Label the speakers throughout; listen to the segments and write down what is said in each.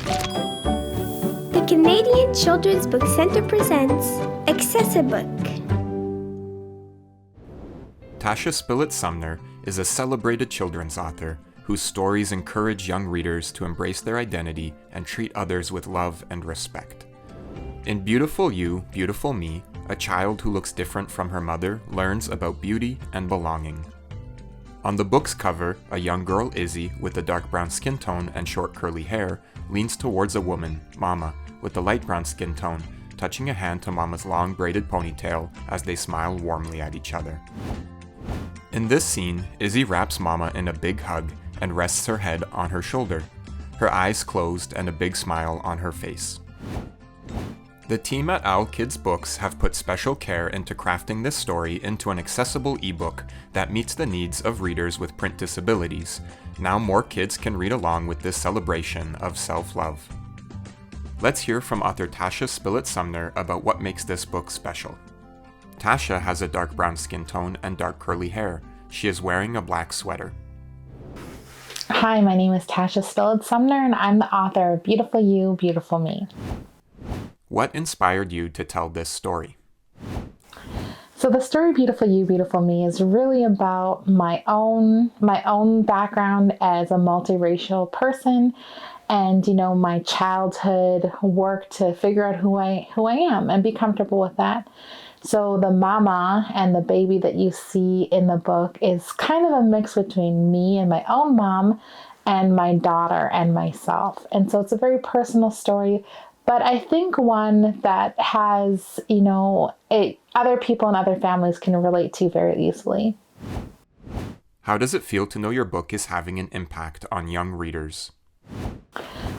Speaker 1: The Canadian Children's Book Centre presents Accessibook.
Speaker 2: Tasha Spillett-Sumner is a celebrated children's author whose stories encourage young readers to embrace their identity and treat others with love and respect. In Beautiful You, Beautiful Me, a child who looks different from her mother learns about beauty and belonging. On the book's cover, a young girl, Izzy, with a dark brown skin tone and short curly hair, leans towards a woman, Mama, with a light brown skin tone, touching a hand to Mama's long braided ponytail as they smile warmly at each other. In this scene, Izzy wraps Mama in a big hug and rests her head on her shoulder, her eyes closed and a big smile on her face. The team at Owlkids Books have put special care into crafting this story into an accessible ebook that meets the needs of readers with print disabilities. Now more kids can read along with this celebration of self-love. Let's hear from author Tasha Spillett-Sumner about what makes this book special. Tasha has a dark brown skin tone and dark curly hair. She is wearing a black sweater.
Speaker 3: Hi, my name is Tasha Spillett-Sumner and I'm the author of Beautiful You, Beautiful Me.
Speaker 2: What inspired you to tell this story?
Speaker 3: So the story Beautiful You, Beautiful Me is really about my own background as a multiracial person and, my childhood work to figure out who I am and be comfortable with that. So the mama and the baby that you see in the book is kind of a mix between me and my own mom and my daughter and myself. And so it's a very personal story, but I think one that has, other people and other families can relate to very easily.
Speaker 2: How does it feel to know your book is having an impact on young readers?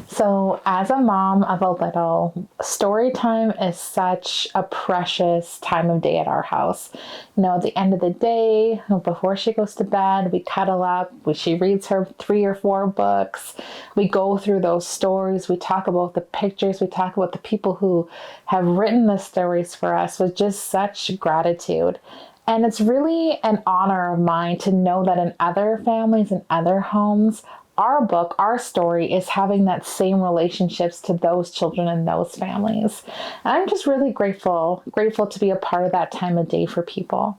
Speaker 3: So as a mom of a little, story time is such a precious time of day at our house. At the end of the day, before she goes to bed, we cuddle up, she reads her 3 or 4 books. We go through those stories. We talk about the pictures. We talk about the people who have written the stories for us with just such gratitude. And it's really an honor of mine to know that in other families and other homes, our book, our story is having that same relationships to those children and those families. And I'm just really grateful to be a part of that time of day for people.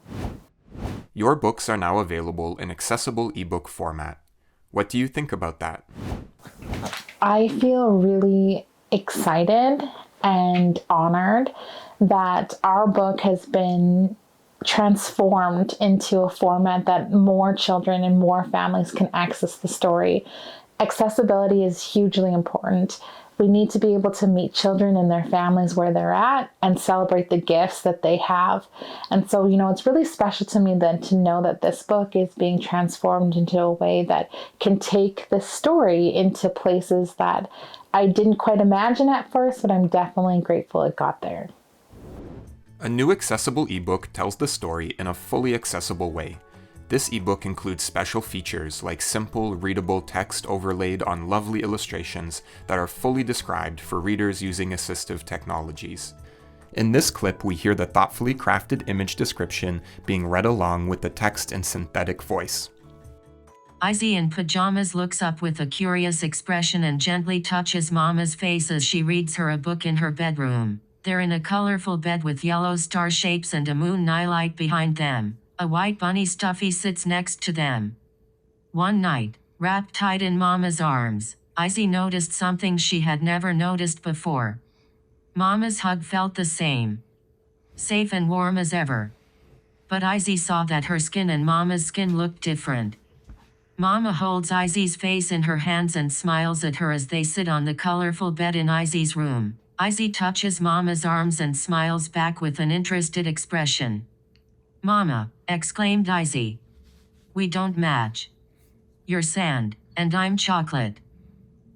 Speaker 2: Your books are now available in accessible ebook format. What do you think about that?
Speaker 3: I feel really excited and honored that our book has been transformed into a format that more children and more families can access the story. Accessibility is hugely important. We need to be able to meet children and their families where they're at and celebrate the gifts that they have. And so, it's really special to me then to know that this book is being transformed into a way that can take the story into places that I didn't quite imagine at first, but I'm definitely grateful it got there.
Speaker 2: A new accessible ebook tells the story in a fully accessible way. This ebook includes special features like simple, readable text overlaid on lovely illustrations that are fully described for readers using assistive technologies. In this clip, we hear the thoughtfully crafted image description being read along with the text in synthetic voice.
Speaker 4: Izzy in pajamas looks up with a curious expression and gently touches Mama's face as she reads her a book in her bedroom. They're in a colorful bed with yellow star shapes and a moon nightlight behind them. A white bunny stuffy sits next to them. One night, wrapped tight in Mama's arms, Izzy noticed something she had never noticed before. Mama's hug felt the same. Safe and warm as ever. But Izzy saw that her skin and Mama's skin looked different. Mama holds Izzy's face in her hands and smiles at her as they sit on the colorful bed in Izzy's room. Izzy touches Mama's arms and smiles back with an interested expression. "Mama," exclaimed Izzy. "We don't match. You're sand, and I'm chocolate."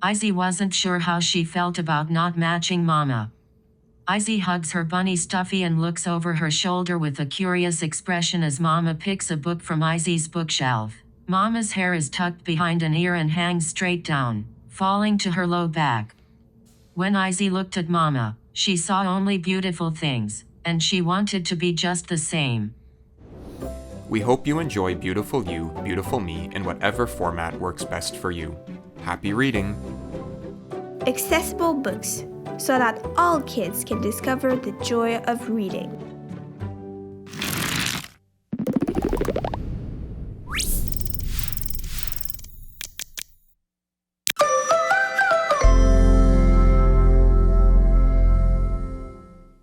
Speaker 4: Izzy wasn't sure how she felt about not matching Mama. Izzy hugs her bunny stuffy and looks over her shoulder with a curious expression as Mama picks a book from Izzy's bookshelf. Mama's hair is tucked behind an ear and hangs straight down, falling to her low back. When Izzy looked at Mama, she saw only beautiful things, and she wanted to be just the same.
Speaker 2: We hope you enjoy Beautiful You, Beautiful Me in whatever format works best for you. Happy reading!
Speaker 1: accessible books so that all kids can discover the joy of reading.